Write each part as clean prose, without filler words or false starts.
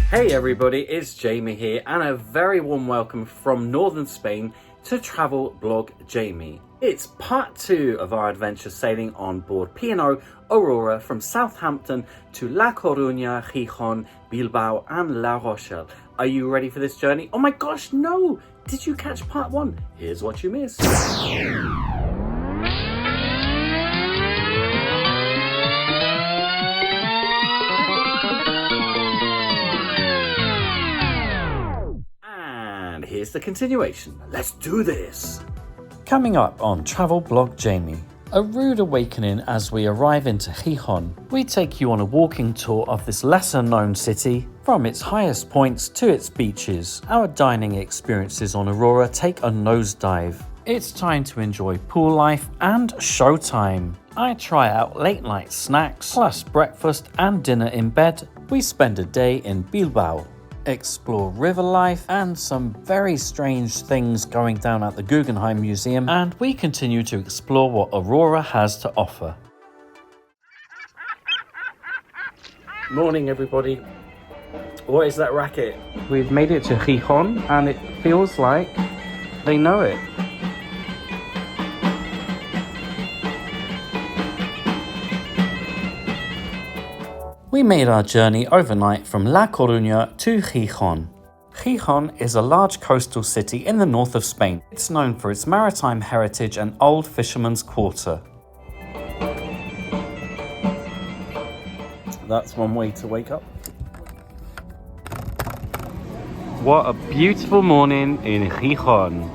Hey everybody, it's Jamie here and a very warm welcome from northern Spain to travel blog Jamie. It's part 2 of our adventure sailing on board P&O Aurora from Southampton to La Coruña, Gijón, Bilbao and La Rochelle. Are you ready for this journey? Oh my gosh, no! Did you catch part 1? Here's what you missed. Here's the continuation. Let's do this. Coming up on Travel Blog Jamie, a rude awakening as we arrive into Gijón. We take you on a walking tour of this lesser known city, from its highest points to its beaches. Our dining experiences on Aurora take a nosedive. It's time to enjoy pool life and showtime. I try out late night snacks, plus breakfast and dinner in bed. We spend a day in Bilbao, explore river life and some very strange things going down at the Guggenheim Museum, and we continue to explore what Aurora has to offer. Morning everybody. What is that racket? We've made it to Gijón and it feels like they know it. We made our journey overnight from La Coruña to Gijón. Gijón is a large coastal city in the north of Spain. It's known for its maritime heritage and old fisherman's quarter. That's one way to wake up. What a beautiful morning in Gijón.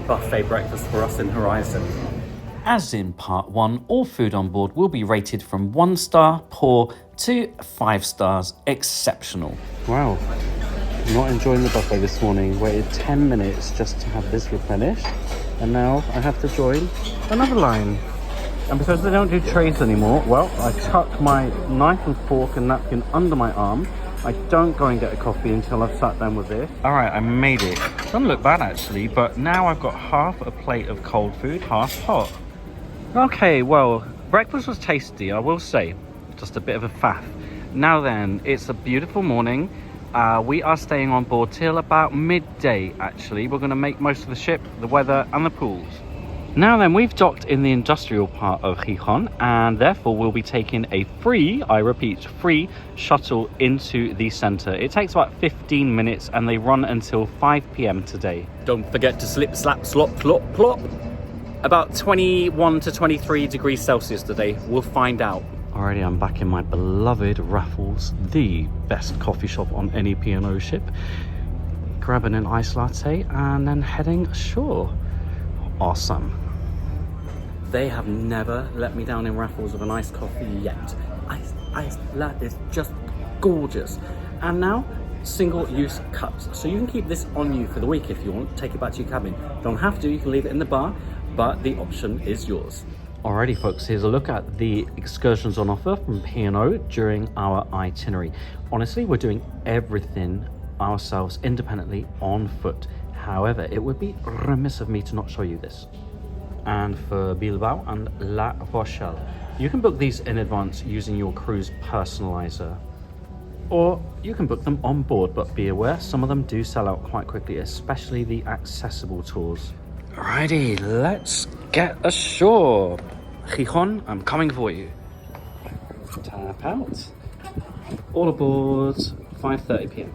Buffet breakfast for us in Horizon. As in part 1, all food on board will be rated from 1 star, poor, to 5 stars, exceptional. Wow, not enjoying the buffet this morning. Waited 10 minutes just to have this replenished. And now I have to join another line. And because they don't do trays anymore, well, I tuck my knife and fork and napkin under my arm. I don't go and get a coffee until I've sat down with this. All right, I made it. Doesn't look bad actually, but now I've got half a plate of cold food, half hot. Okay, well, breakfast was tasty, I will say. Just a bit of a faff. Now then, it's a beautiful morning. We are staying on board till about midday, actually. We're going to make most of the ship, the weather, and the pools. Now then, we've docked in the industrial part of Gijón, and therefore we'll be taking a free, I repeat, free shuttle into the centre. It takes about 15 minutes, and they run until 5 p.m. today. Don't forget to slip, slap, slop, plop, plop. About 21 to 23 degrees Celsius today. We'll find out. Alrighty, I'm back in my beloved Raffles, the best coffee shop on any P&O ship. Grabbing an iced latte and then heading ashore. Awesome. They have never let me down in Raffles with an iced coffee yet. Iced latte is just gorgeous. And now, single-use cups. So you can keep this on you for the week if you want. Take it back to your cabin. Don't have to, you can leave it in the bar, but the option is yours. Alrighty folks, here's a look at the excursions on offer from P&O during our itinerary. Honestly, we're doing everything ourselves independently on foot. However, it would be remiss of me to not show you this. And for Bilbao and La Rochelle, you can book these in advance using your cruise personalizer. Or you can book them on board, but be aware some of them do sell out quite quickly, especially the accessible tours. Alrighty, let's get ashore. Gijón, I'm coming for you. Tap out. All aboard, 5:30 p.m.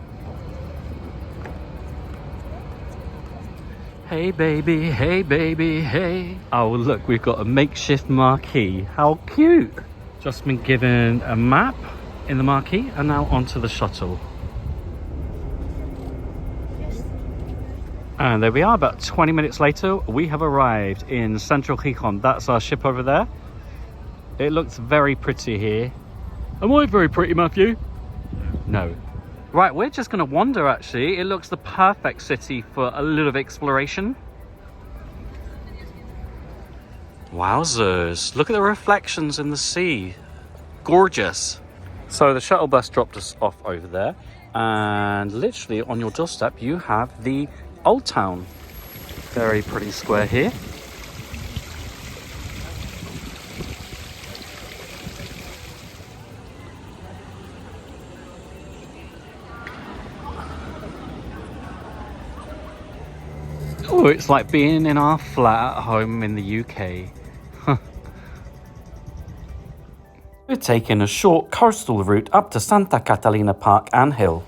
Hey baby, hey baby, hey. Oh look, we've got a makeshift marquee. How cute. Just been given a map in the marquee and now onto the shuttle. And there we are, about 20 minutes later, we have arrived in central Gijón. That's our ship over there. It looks very pretty here. Am I very pretty, Matthew? No. Right, we're just going to wander actually. It looks the perfect city for a little exploration. Wowzers, look at the reflections in the sea. Gorgeous. So the shuttle bus dropped us off over there, and literally on your doorstep you have the Old Town. Very pretty square here. It's like being in our flat at home in the UK. We're taking a short coastal route up to Santa Catalina Park and Hill.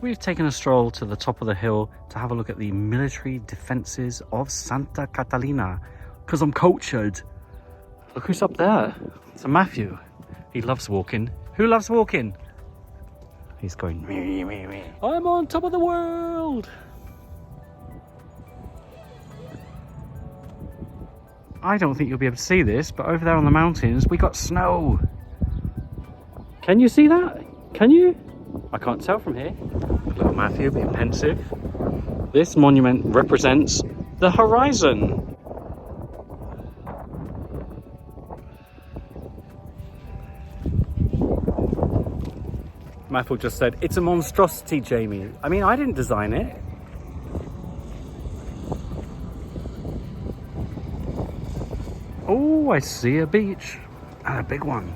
We've taken a stroll to the top of the hill to have a look at the military defences of Santa Catalina, because I'm cultured. Look who's up there. It's a Matthew. He loves walking. Who loves walking? He's going, me, me, me. I'm on top of the world. I don't think you'll be able to see this, but over there on the mountains, we got snow. Can you see that? Can you? I can't tell from here. Little Matthew being pensive. This monument represents the horizon. Matthew just said, it's a monstrosity, Jamie. I mean, I didn't design it. Oh, I see a beach. And a big one.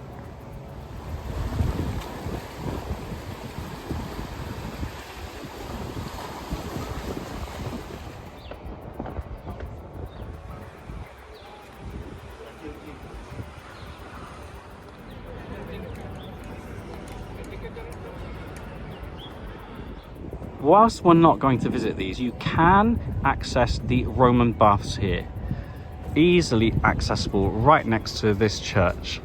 Whilst we're not going to visit these, you can access the Roman baths here. Easily accessible right next to this church.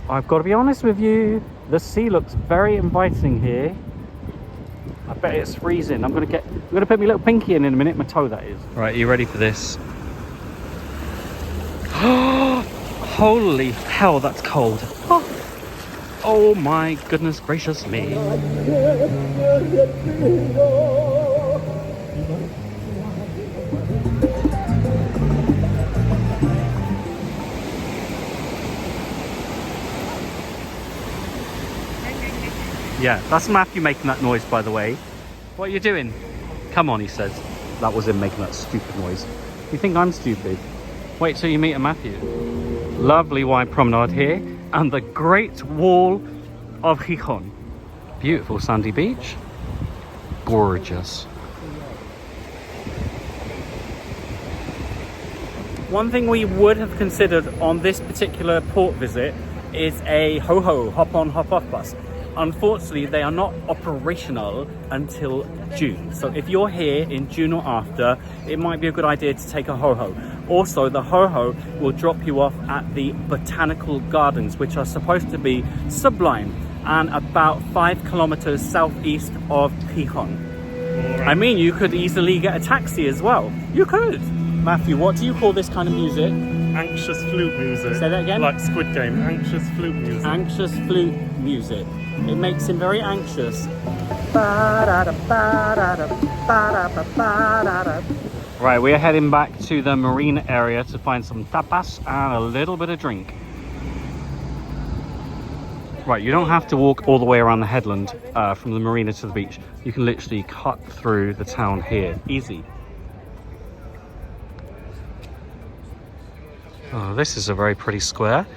I've got to be honest with you, the sea looks very inviting here. I bet it's freezing. I'm gonna put my little pinky in a minute, my toe that is. Right, you ready for this? Holy hell, that's cold. Oh my goodness gracious me. Yeah, that's Matthew making that noise, by the way. What are you doing? Come on, he says. That was him making that stupid noise. You think I'm stupid? Wait till you meet a Matthew. Lovely wide promenade here and the Great Wall of Gijón. Beautiful sandy beach. Gorgeous. One thing we would have considered on this particular port visit is a ho-ho, hop-on, hop-off bus. Unfortunately, they are not operational until June. So if you're here in June or after, it might be a good idea to take a ho-ho. Also, the ho-ho will drop you off at the botanical gardens, which are supposed to be sublime and about 5 kilometers southeast of Gijón. Right. I mean, you could easily get a taxi as well. You could. Matthew, what do you call this kind of music? Anxious flute music. Say that again? Like Squid Game. Anxious flute music. Anxious flute music. It makes him very anxious. Right, we're heading back to the marina area to find some tapas and a little bit of drink. Right, you don't have to walk all the way around the headland from the marina to the beach. You can literally cut through the town here. Easy. Oh, this is a very pretty square.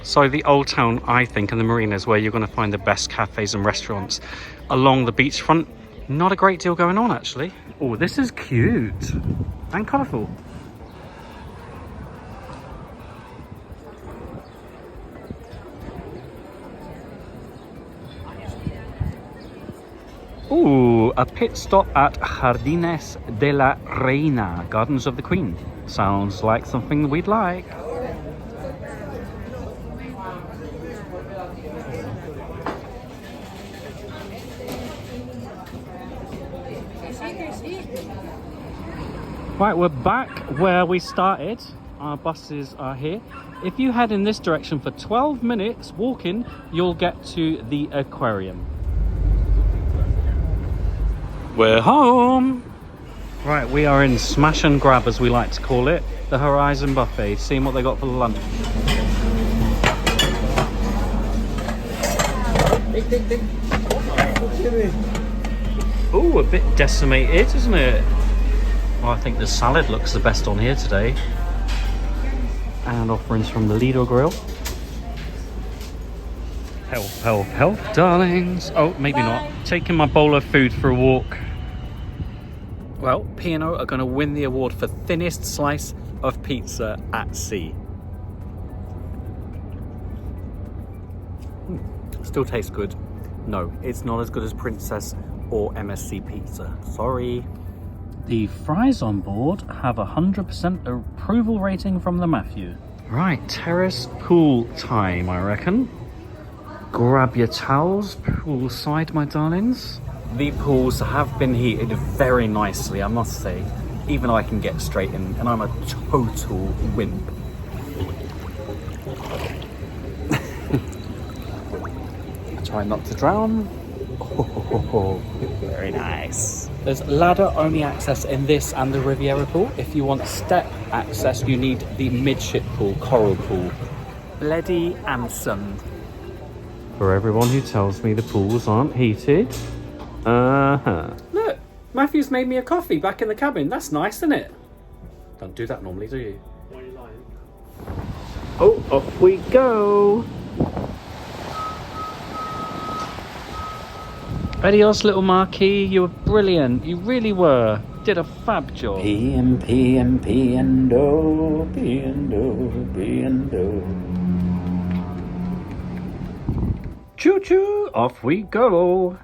So the old town, I think, and the marina is where you're going to find the best cafes and restaurants. Along the beachfront, not a great deal going on, actually. Oh, this is cute and colourful. Ooh, a pit stop at Jardines de la Reina, Gardens of the Queen. Sounds like something we'd like. Right, we're back where we started. Our buses are here. If you head in this direction for 12 minutes walking, you'll get to the aquarium. We're home! Right, we are in Smash and Grab, as we like to call it, the Horizon Buffet, seeing what they got for lunch. Oh, a bit decimated, isn't it? Well, I think the salad looks the best on here today. And offerings from the Lidl grill. Help, help, help, darlings. Oh, maybe not. Taking my bowl of food for a walk. Well, P&O are going to win the award for thinnest slice of pizza at sea. Still tastes good. No, it's not as good as Princess or MSC pizza. Sorry. The fries on board have 100% approval rating from the Matthew. Right, terrace pool time, I reckon. Grab your towels, poolside, my darlings. The pools have been heated very nicely, I must say. Even I can get straight in, and I'm a total wimp. Try not to drown. Oh, very nice. There's ladder-only access in this and the Riviera pool. If you want step access, you need the midship pool, coral pool. Bloody Anson. For everyone who tells me the pools aren't heated. Look, Matthew's made me a coffee back in the cabin. That's nice, isn't it? Don't do that normally, do you? Why are you lying? Oh, off we go. Adios, little Marquis. You were brilliant. You really were. Did a fab job. P&O, P&O, P&O. Choo-choo, off we go.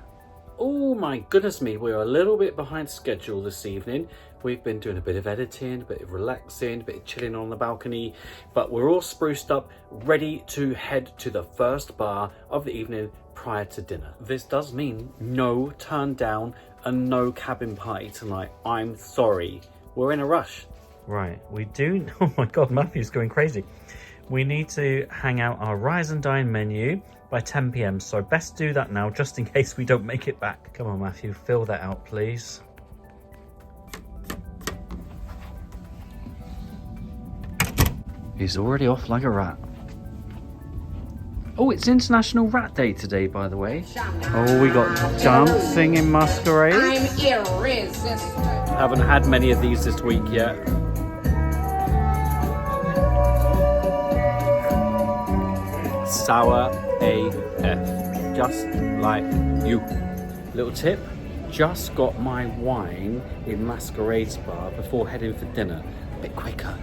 Oh my goodness me, we're a little bit behind schedule this evening. We've been doing a bit of editing, a bit of relaxing, a bit of chilling on the balcony, but we're all spruced up, ready to head to the first bar of the evening prior to dinner. This does mean no turn down and no cabin party tonight. I'm sorry. We're in a rush. Right, we do. Oh my God, Matthew's going crazy. We need to hang out our Rise and Dine menu by 10 p.m. So best do that now, just in case we don't make it back. Come on, Matthew, fill that out, please. He's already off like a rat. Oh, it's International Rat Day today, by the way. Oh, we got dancing in masquerade. I'm irresistible. Haven't had many of these this week yet. Sour AF, just like you. Little tip, just got my wine in Masquerade's bar before heading for dinner. A bit quicker.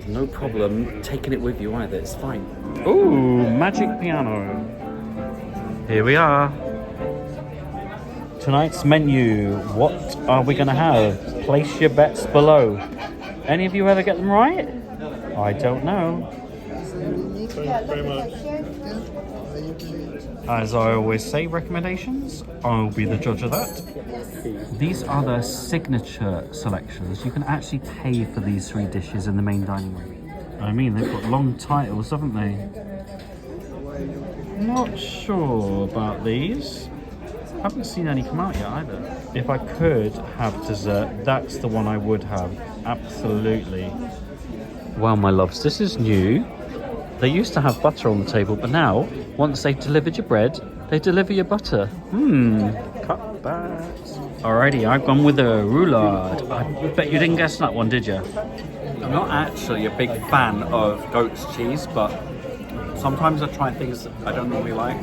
No problem taking it with you either, it's fine. Ooh, magic piano. Here we are. Tonight's menu, what are we gonna have? Place your bets below. Any of you ever get them right? I don't know. Thank you very much. As I always say, recommendations, I'll be the judge of that. These are the signature selections. You can actually pay for these 3 dishes in the main dining room. I mean, they've got long titles, haven't they? Not sure about these. Haven't seen any come out yet either. If I could have dessert, that's the one I would have. Absolutely. Wow, my loves, this is new. They used to have butter on the table, but now, once they've delivered your bread, they deliver your butter. Cut that. Alrighty, I've gone with the roulade. I bet you didn't guess that one, did you? I'm not actually a big fan of goat's cheese, but sometimes I try things I don't normally like.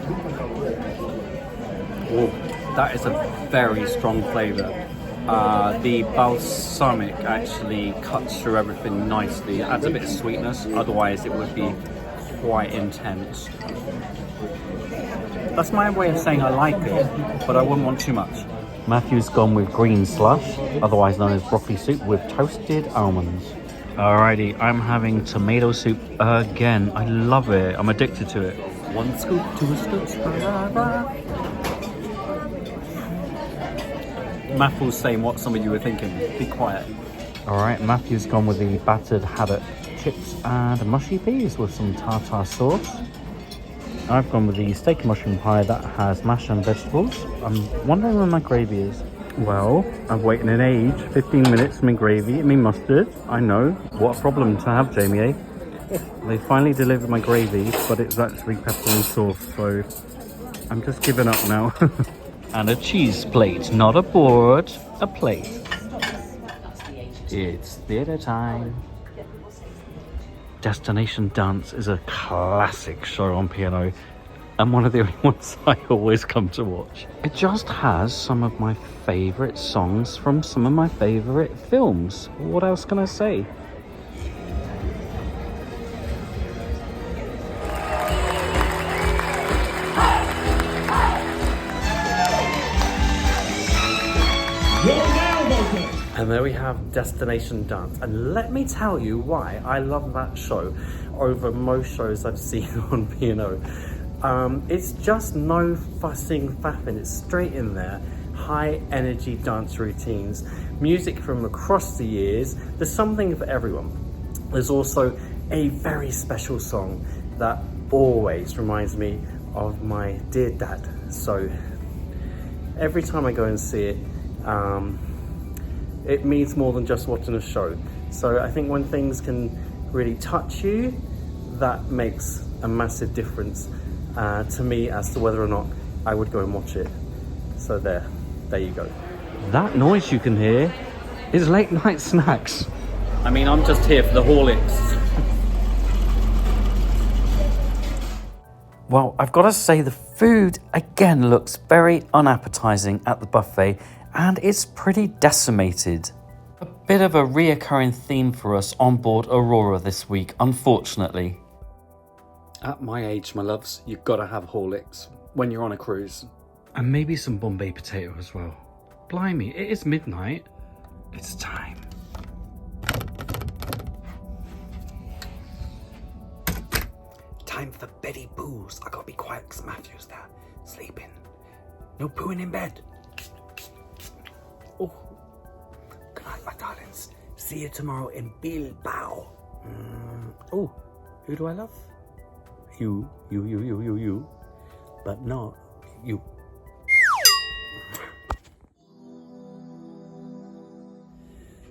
Oh, that is a very strong flavour. The balsamic actually cuts through everything nicely. It adds a bit of sweetness, otherwise it would be quite intense. That's my way of saying I like it, but I wouldn't want too much. Matthew's gone with green slush, otherwise known as broccoli soup with toasted almonds. Alrighty, I'm having tomato soup again. I love it. I'm addicted to it. 1 scoop, 2 scoops. Matthew's saying what some of you were thinking. Be quiet. Alright, Matthew's gone with the battered haddock chips and mushy peas with some tartar sauce. I've gone with the steak and mushroom pie that has mash and vegetables. I'm wondering where my gravy is. Well, I've waited an age, 15 minutes for my gravy and my mustard. I know, what a problem to have, Jamie, eh? They finally delivered my gravy, but it's actually pepperoni sauce, so I'm just giving up now. and a cheese plate, not a board, a plate. It's theatre time. Destination Dance is a classic show on P&O and one of the only ones I always come to watch. It just has some of my favourite songs from some of my favourite films. What else can I say? And there we have Destination Dance. And let me tell you why I love that show over most shows I've seen on P&O. It's just no fussing faffing. It's straight in there. High energy dance routines. Music from across the years. There's something for everyone. There's also a very special song that always reminds me of my dear dad. So every time I go and see it, it means more than just watching a show. So I think when things can really touch you, that makes a massive difference to me as to whether or not I would go and watch it. So there you go. That noise you can hear is late night snacks. I mean, I'm just here for the Horlicks. Well, I've got to say the food again looks very unappetizing at the buffet, and it's pretty decimated. A bit of a reoccurring theme for us on board Aurora this week, unfortunately. At my age, my loves, you've got to have Horlicks when you're on a cruise. And maybe some Bombay potato as well. Blimey, it is midnight. It's time. Time for Betty Boos. I gotta be quiet because Matthew's there, sleeping. No pooing in bed. Oh, good night, my darlings. See you tomorrow in Bilbao. Oh, who do I love? You. But not you.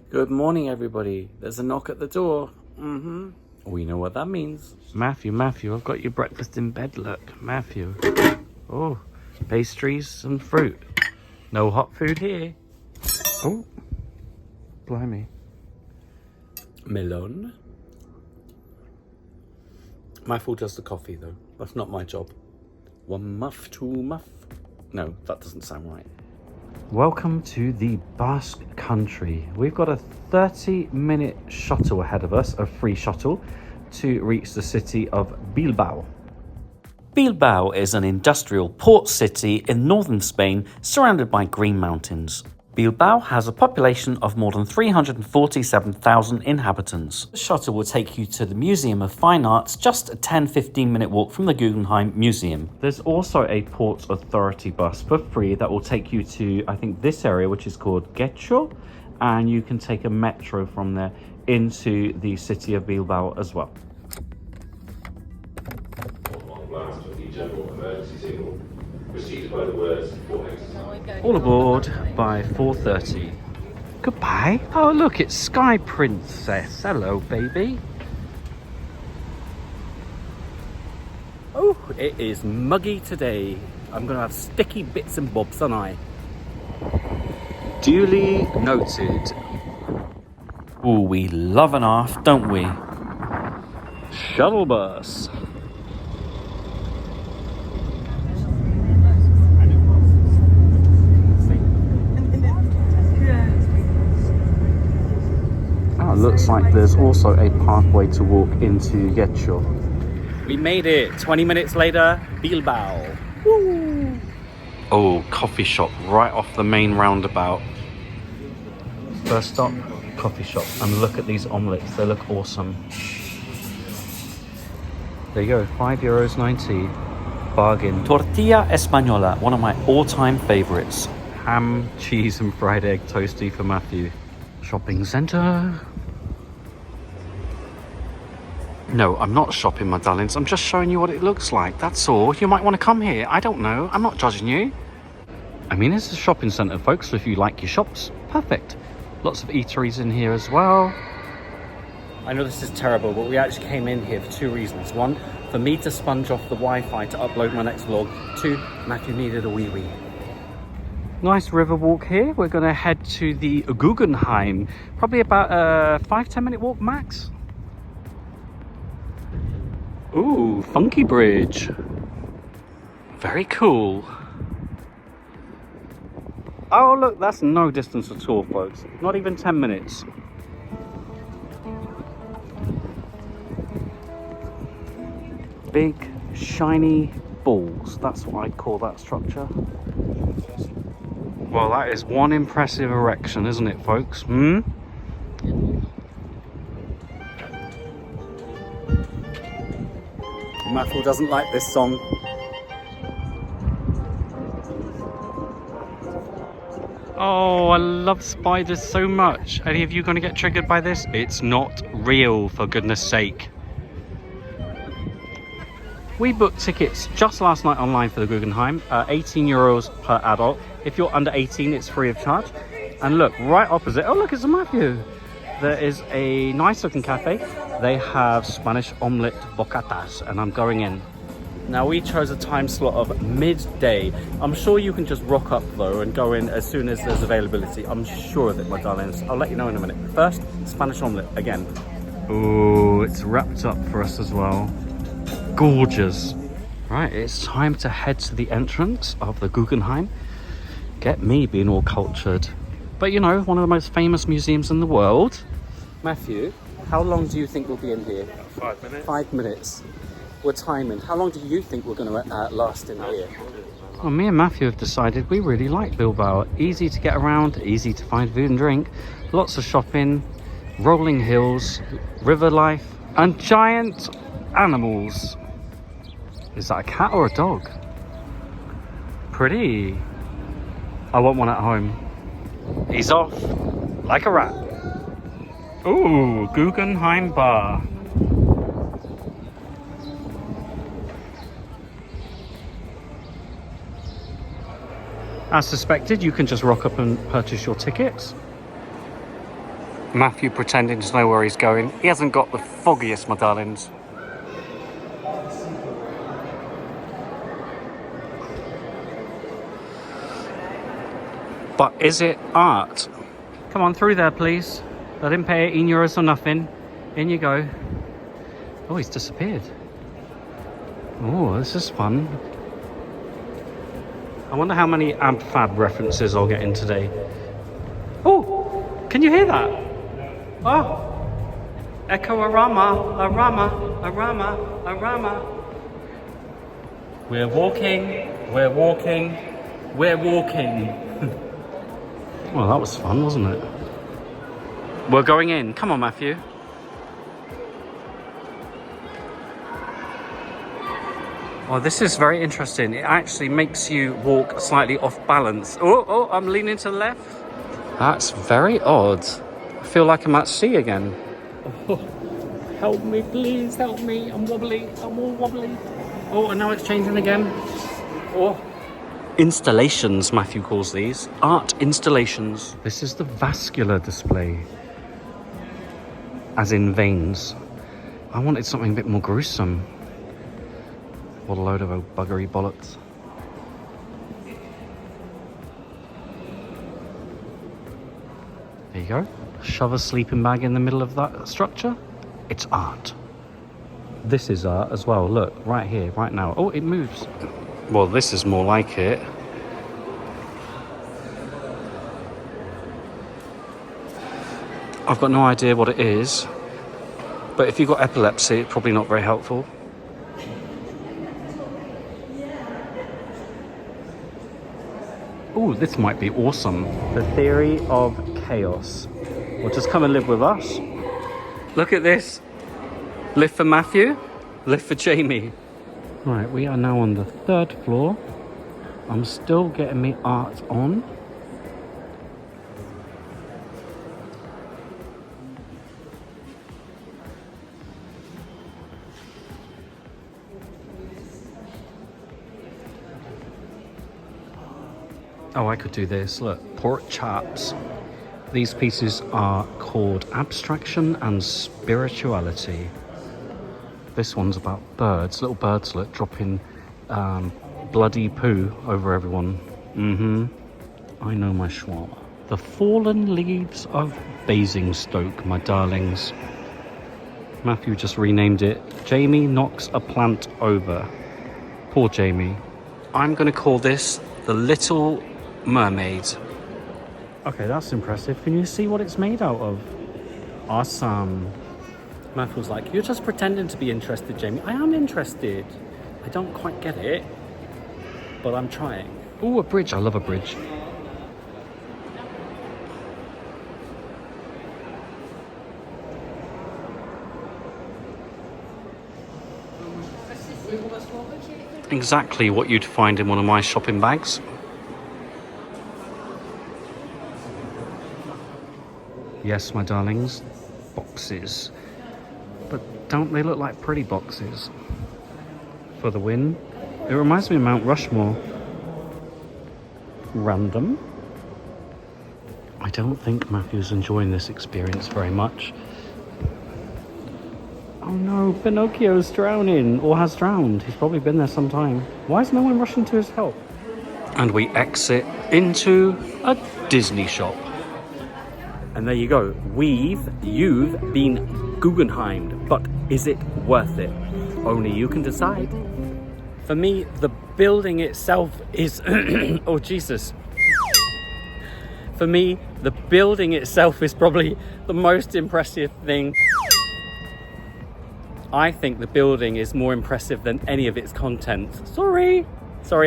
Good morning, everybody. There's a knock at the door. We know what that means. Matthew, I've got your breakfast in bed, look. Matthew. Oh, pastries and fruit. No hot food here. Oh, blimey. Melon. Matthew does the coffee, though. That's not my job. One muff, two muff. No, that doesn't sound right. Welcome to the Basque Country. We've got a 30-minute shuttle ahead of us, a free shuttle, to reach the city of Bilbao. Bilbao is an industrial port city in northern Spain, surrounded by green mountains. Bilbao has a population of more than 347,000 inhabitants. The shuttle will take you to the Museum of Fine Arts, just a 10-15 minute walk from the Guggenheim Museum. There's also a Port Authority bus for free that will take you to, I think, this area, which is called Gijón, and you can take a metro from there into the city of Bilbao as well. All aboard by 4:30. Goodbye. Oh, look, it's Sky Princess. Hello, baby. Oh, it is muggy today. I'm going to have sticky bits and bobs, aren't I? Duly noted. Oh, we love an aft, don't we? Shuttle bus. Looks like there's also a pathway to walk into Gijón. We made it. 20 minutes later, Bilbao. Woo! Oh, coffee shop right off the main roundabout. First stop, coffee shop. And look at these omelettes. They look awesome. There you go, €5.90. Bargain. Tortilla Española, one of my all-time favorites. Ham, cheese and fried egg toasty for Matthew. Shopping centre. No, I'm not shopping, my darlings. I'm just showing you what it looks like. That's all. You might want to come here. I don't know. I'm not judging you. I mean, it's a shopping centre, folks, so if you like your shops, perfect. Lots of eateries in here as well. I know this is terrible, but we actually came in here for two reasons. One, for me to sponge off the Wi-Fi to upload my next vlog. Two, Matthew needed a wee-wee. Nice river walk here. We're going to head to the Guggenheim. Probably about a 5-10 minute walk max. Ooh, funky bridge. Very cool. Oh look, that's no distance at all, folks. Not even 10 minutes. Big, shiny balls. That's what I'd call that structure. Well, that is one impressive erection, isn't it, folks? Hmm? Matthew doesn't like this song. Oh, I love spiders so much. Any of you going to get triggered by this? It's not real, for goodness sake. We booked tickets just last night online for the Guggenheim, 18 euros per adult. If you're under 18, it's free of charge. And look, right opposite, oh look, it's a Matthew. There is a nice looking cafe. They have Spanish omelette bocatas, and I'm going in. Now we chose a time slot of midday. I'm sure you can just rock up though and go in as soon as there's availability. I'm sure of it, my darlings. I'll let you know in a minute. First, Spanish omelette again. Ooh, it's wrapped up for us as well. Gorgeous. Right, it's time to head to the entrance of the Guggenheim. Get me being all cultured. But you know, one of the most famous museums in the world. Matthew, how long do you think we'll be in here? 5 minutes. 5 minutes. We're timing. How long do you think we're going to last in here? Well, me and Matthew have decided we really like Bilbao. Easy to get around, easy to find food and drink, lots of shopping, rolling hills, river life, and giant animals. Is that a cat or a dog? Pretty. I want one at home. He's off like a rat. Ooh, Guggenheim Bar. As suspected, you can just rock up and purchase your tickets. Matthew pretending to know where he's going. He hasn't got the foggiest, my darlings. But is it art? Come on, through there, please. I didn't pay 18 euros for nothing. In you go. Oh, he's disappeared. Oh, this is fun. I wonder how many Ab-Fab references I'll get in today. Oh, can you hear that? Oh, Echo Arama, Arama, Arama, Arama. We're walking, we're walking, we're walking. Well, that was fun, wasn't it? We're going in. Come on, Matthew. Oh, this is very interesting. It actually makes you walk slightly off balance. Oh, I'm leaning to the left. That's very odd. I feel like I'm at sea again. Oh, help me, please, help me. I'm wobbly. I'm all wobbly. Oh, and now it's changing again. Oh. Installations, Matthew calls these. Art installations. This is the vascular display. As in veins. I wanted something a bit more gruesome. What a load of buggery bollocks. There you go. Shove a sleeping bag in the middle of that structure. It's art. This is art as well. Look, right here, right now. Oh, it moves. Well, this is more like it. I've got no idea what it is, but if you've got epilepsy, it's probably not very helpful. Oh, this might be awesome. The theory of chaos. Well, just come and live with us. Look at this. Lift for Matthew, lift for Jamie. Right, we are now on the 3rd floor. I'm still getting me art on. Oh, I could do this. Look, pork chops. These pieces are called Abstraction and Spirituality. This one's about birds, little birds, look, dropping bloody poo over everyone. I know my shawarma. The fallen leaves of Basingstoke, my darlings. Matthew just renamed it. Jamie knocks a plant over. Poor Jamie. I'm going to call this the Little Mermaid. Okay, that's impressive. Can you see what it's made out of? Awesome. Matthew's like, you're just pretending to be interested, Jamie. I am interested. I don't quite get it, but I'm trying. Oh, a bridge. I love a bridge. Exactly what you'd find in one of my shopping bags. Yes, my darlings, boxes. But don't they look like pretty boxes? For the win. It reminds me of Mount Rushmore. Random. I don't think Matthew's enjoying this experience very much. Oh no, Pinocchio's drowning, or has drowned. He's probably been there some time. Why is no one rushing to his help? And we exit into a Disney shop. And there you go. You've been Guggenheimed, but is it worth it? Only you can decide. For me, the building itself is, oh Jesus. For me, the building itself is probably the most impressive thing. I think the building is more impressive than any of its content. Sorry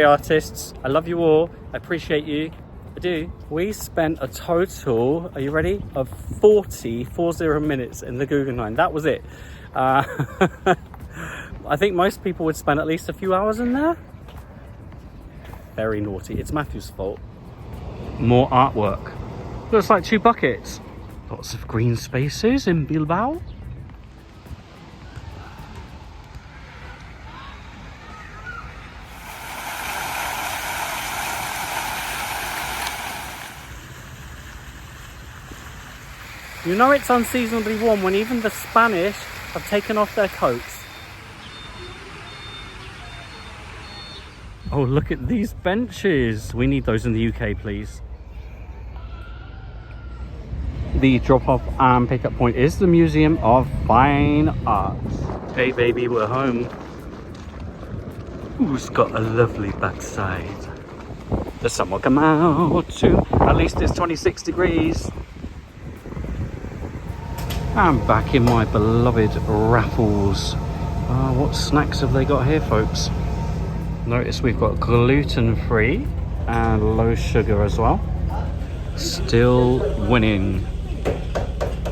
artists. I love you all. I appreciate you. I do. We spent a total, are you ready, of 40 minutes in the Guggenheim. That was it. I think most people would spend at least a few hours in there. Very naughty. It's Matthew's fault. More artwork. Looks like 2 buckets. Lots of green spaces in Bilbao. You know it's unseasonably warm when even the Spanish have taken off their coats. Oh, look at these benches. We need those in the UK, please. The drop-off and pick-up point is the Museum of Fine Arts. Hey baby, we're home. Who's got a lovely backside? The sun will come out too. At least it's 26 degrees. I'm back in my beloved Raffles. What snacks have they got here, folks? Notice we've got gluten-free and low sugar as well. Still winning.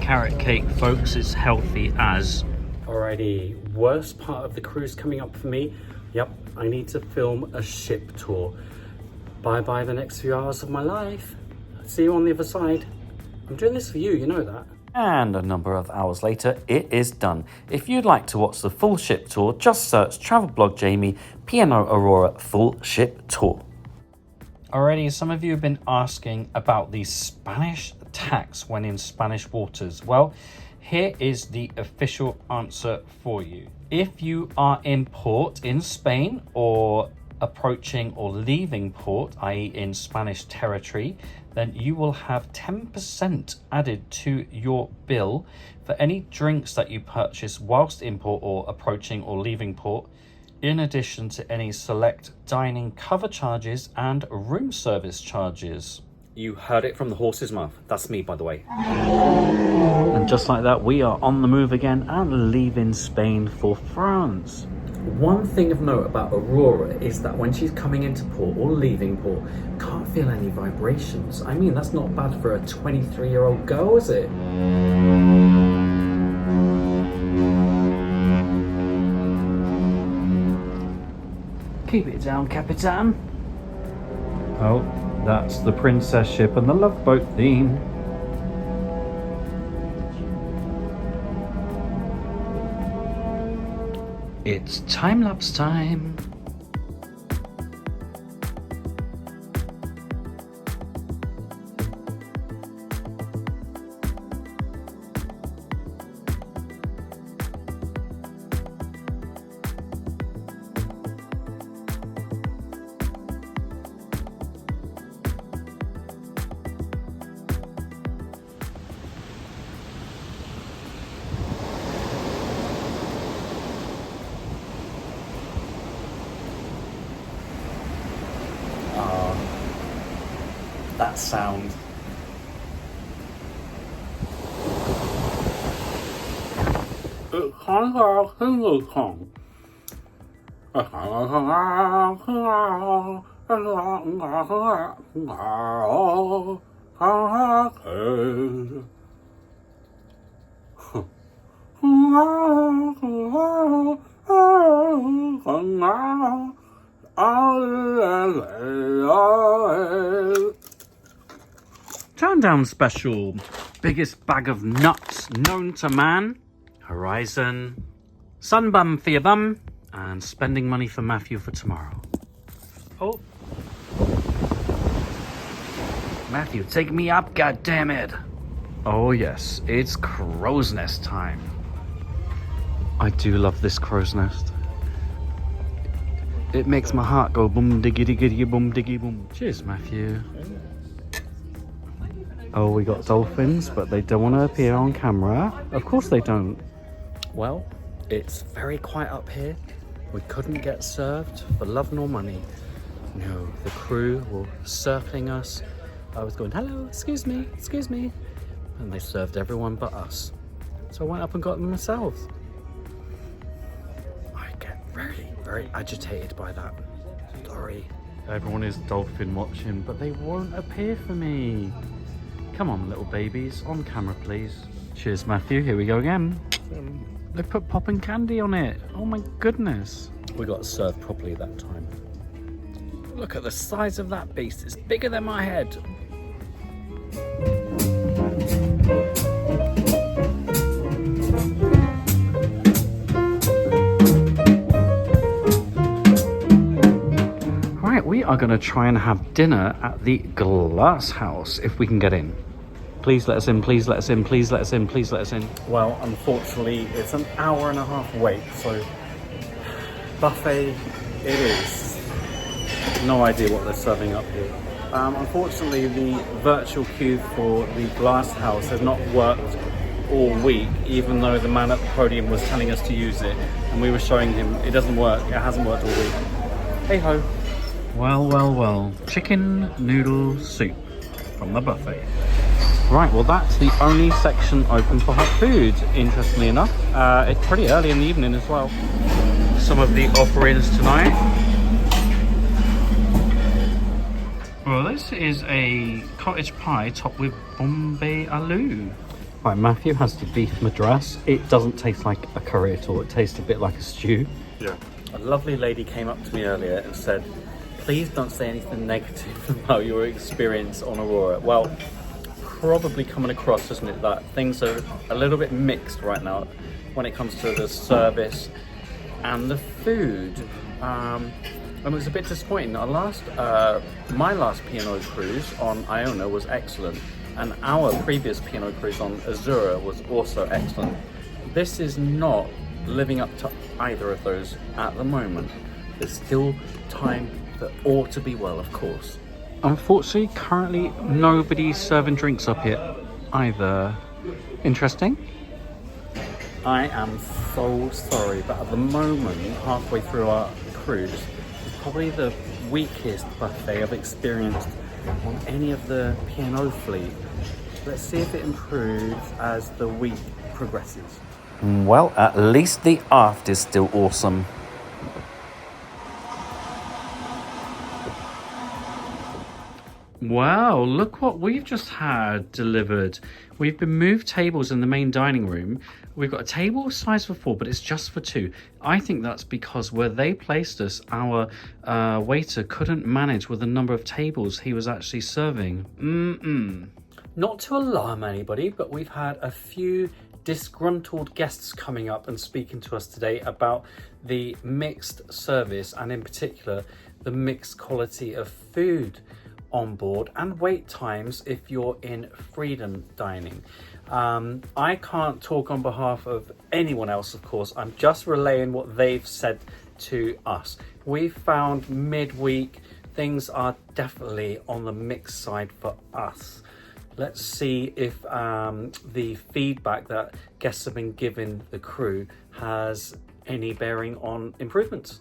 Carrot cake, folks, is healthy as. Alrighty, worst part of the cruise coming up for me. Yep, I need to film a ship tour. Bye-bye the next few hours of my life. See you on the other side. I'm doing this for you, you know that. And a number of hours later, it is done. If you'd like to watch the full ship tour, just search Travel Blog Jamie P&O Aurora Full Ship Tour. Already, some of you have been asking about the Spanish tax when in Spanish waters. Well, here is the official answer for you. If you are in port in Spain or approaching or leaving port, i.e. in Spanish territory, then you will have 10% added to your bill for any drinks that you purchase whilst in port or approaching or leaving port, in addition to any select dining cover charges and room service charges. You heard it from the horse's mouth. That's me, by the way. And just like that, we are on the move again and leaving Spain for France. One thing of note about Aurora is that when she's coming into port or leaving port, can't feel any vibrations. I mean, that's not bad for a 23-year-old girl, is it? Keep it down, Capitan. Oh, that's the princess ship and the love boat theme. It's time-lapse time. that sound. It's kind of a single song. Turn down special. Biggest bag of nuts known to man. Horizon. Sunbum for your bum. And spending money for Matthew for tomorrow. Oh. Matthew, take me up, goddammit. Oh yes, it's crow's nest time. I do love this crow's nest. It makes my heart go boom diggy diggy boom diggy boom. Cheers, Matthew. Oh, we got dolphins, but they don't want to appear on camera. Of course they don't. Well, it's very quiet up here. We couldn't get served for love nor money. No, the crew were circling us. I was going, hello, excuse me, excuse me. And they served everyone but us. So I went up and got them myself. I get very, very agitated by that. Sorry. Everyone is dolphin watching, but they won't appear for me. Come on, little babies, on camera, please. Cheers, Matthew. Here we go again. They put popping candy on it. Oh my goodness. We got served properly that time. Look at the size of that beast. It's bigger than my head. Right, we are going to try and have dinner at the Glass House if we can get in. Please let us in, please let us in, please let us in, please let us in. Well, unfortunately, it's an hour and a half wait, so buffet it is. No idea what they're serving up here. Unfortunately, the virtual queue for the Glass House has not worked all week, even though the man at the podium was telling us to use it, and we were showing him it doesn't work, it hasn't worked all week. Hey ho. Well, well, well. Chicken noodle soup from the buffet. Right, well that's the only section open for hot food, interestingly enough. It's pretty early in the evening as well. Some of the offerings tonight. Well, this is a cottage pie topped with Bombay aloo. Right, Matthew has the beef madras. It doesn't taste like a curry at all, it tastes a bit like a stew. Yeah. A lovely lady came up to me earlier and said, please don't say anything negative about your experience on Aurora. Well, probably coming across, isn't it, that things are a little bit mixed right now when it comes to the service and the food. And it was a bit disappointing. My last P&O cruise on Iona was excellent, and our previous P&O cruise on Azura was also excellent. This is not living up to either of those at the moment. There's still time for all to be well, of course. Unfortunately, currently nobody's serving drinks up here either. Interesting. I am so sorry, but at the moment, halfway through our cruise, it's probably the weakest buffet I've experienced on any of the P&O fleet. Let's see if it improves as the week progresses. Well, at least the aft is still awesome. Wow, look what we've just had delivered. We've been moved tables in the main dining room. We've got a table size for 4, but it's just for 2. I think that's because where they placed us, our waiter couldn't manage with the number of tables he was actually serving. Not to alarm anybody, but we've had a few disgruntled guests coming up and speaking to us today about the mixed service, and in particular, the mixed quality of food on board and wait times if you're in freedom dining. I can't talk on behalf of anyone else, of course. I'm just relaying what they've said to us. We found midweek things are definitely on the mixed side for us. Let's see if the feedback that guests have been giving the crew has any bearing on improvements.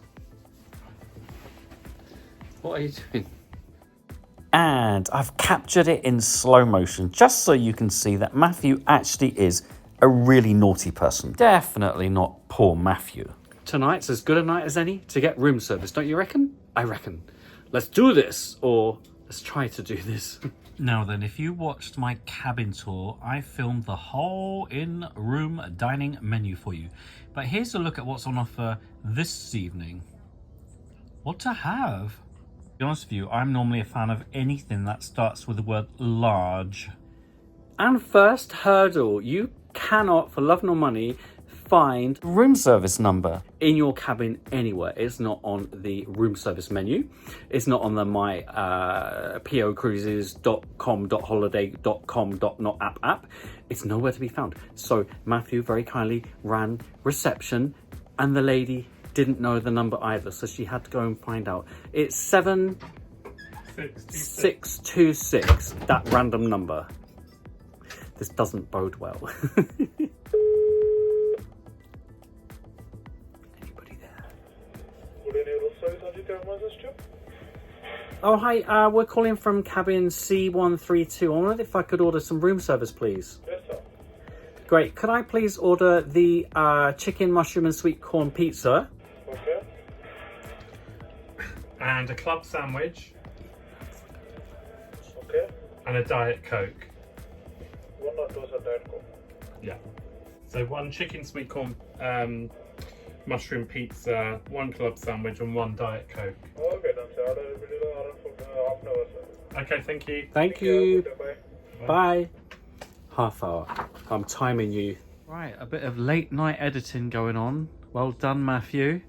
What are you doing? And I've captured it in slow motion just so you can see that Matthew actually is a really naughty person. Definitely not poor Matthew. Tonight's as good a night as any to get room service, don't you reckon? I reckon. Let's do this, or let's try to do this. Now then, if you watched my cabin tour, I filmed the whole in-room dining menu for you. But here's a look at what's on offer this evening. What to have? To be honest with you, I'm normally a fan of anything that starts with the word large. And first hurdle, you cannot, for love nor money, find Room service number. in your cabin anywhere. It's not on the room service menu. It's not on the my pocruises.com.holiday.com.not app. It's nowhere to be found. So Matthew very kindly ran reception, and the lady didn't know the number either, so she had to go and find out. It's 7626, that random number. This doesn't bode well. Anybody there? Oh, hi, we're calling from cabin C132. I wondered if I could order some room service, please. Yes, sir. Great. Could I please order the chicken, mushroom and sweet corn pizza? Okay. And a club sandwich Okay. and a Diet Coke. One or two, sir, Diet Coke. Yeah. So one chicken sweet corn mushroom pizza, one club sandwich and one Diet Coke. Okay, done, sir. Order will be around for half an hour, sir. Okay, thank you. Thank you. Bye. Bye. Half hour. I'm timing you. Right, a bit of late night editing going on. Well done, Matthew.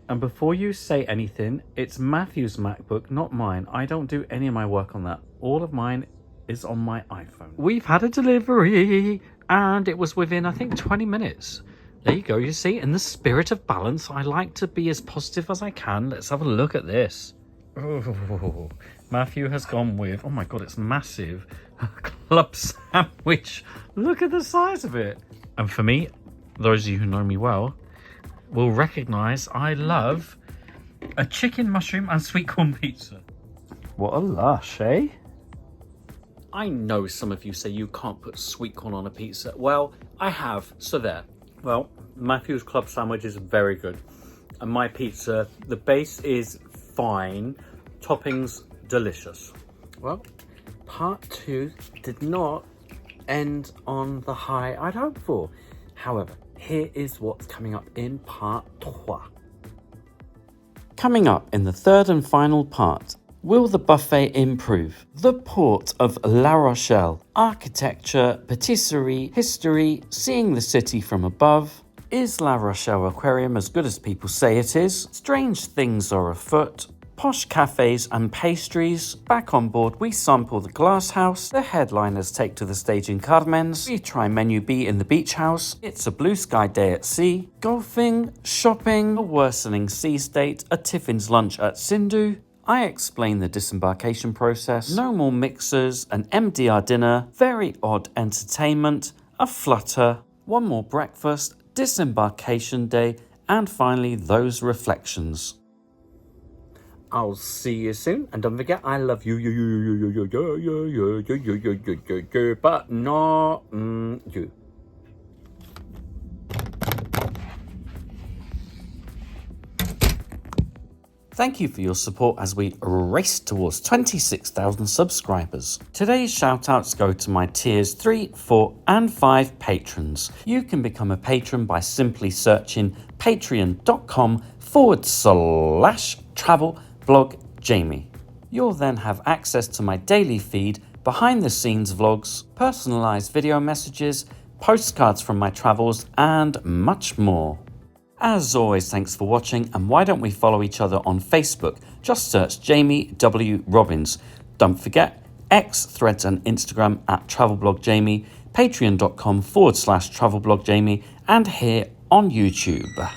And before you say anything, it's Matthew's MacBook, not mine. I don't do any of my work on that. All of mine is on my iPhone. We've had a delivery, and it was within, I think, 20 minutes. There you go, you see, in the spirit of balance, I like to be as positive as I can. Let's have a look at this. Oh, Matthew has gone with, oh my God, it's massive. A club sandwich. Look at the size of it. And for me, those of you who know me well, will recognise I love a chicken, mushroom and sweet corn pizza. What a lush, eh? I know some of you say you can't put sweet corn on a pizza. Well, I have, so there. Well, Matthew's club sandwich is very good. And my pizza, the base is fine, toppings delicious. Well, part 2 did not end on the high I'd hoped for. However, here is what's coming up in part 3. Coming up in the third and final part, will the buffet improve? The port of La Rochelle, architecture, patisserie, history, seeing the city from above. Is La Rochelle Aquarium as good as people say it is? Strange things are afoot. Posh cafes and pastries. Back on board, we sample the glass house. The headliners take to the stage in Carmen's. We try menu B in the beach house. It's a blue sky day at sea. Golfing, shopping, a worsening sea state, a Tiffin's lunch at Sindhu. I explain the disembarkation process. No more mixers, an MDR dinner, very odd entertainment, a flutter, one more breakfast, disembarkation day, and finally those reflections. I'll see you soon, and don't forget, I love you, but not you. Thank you for your support as we race towards 26,000 subscribers. Today's shoutouts go to my tiers 3, 4 and 5 patrons. You can become a patron by simply searching patreon.com/travelblogJamie. You'll then have access to my daily feed, behind the scenes vlogs, personalised video messages, postcards from my travels and much more. As always, thanks for watching, and why don't we follow each other on Facebook? Just search Jamie W. Robbins. Don't forget, X, Threads and Instagram at TravelblogJamie, patreon.com/TravelblogJamie, and here on YouTube.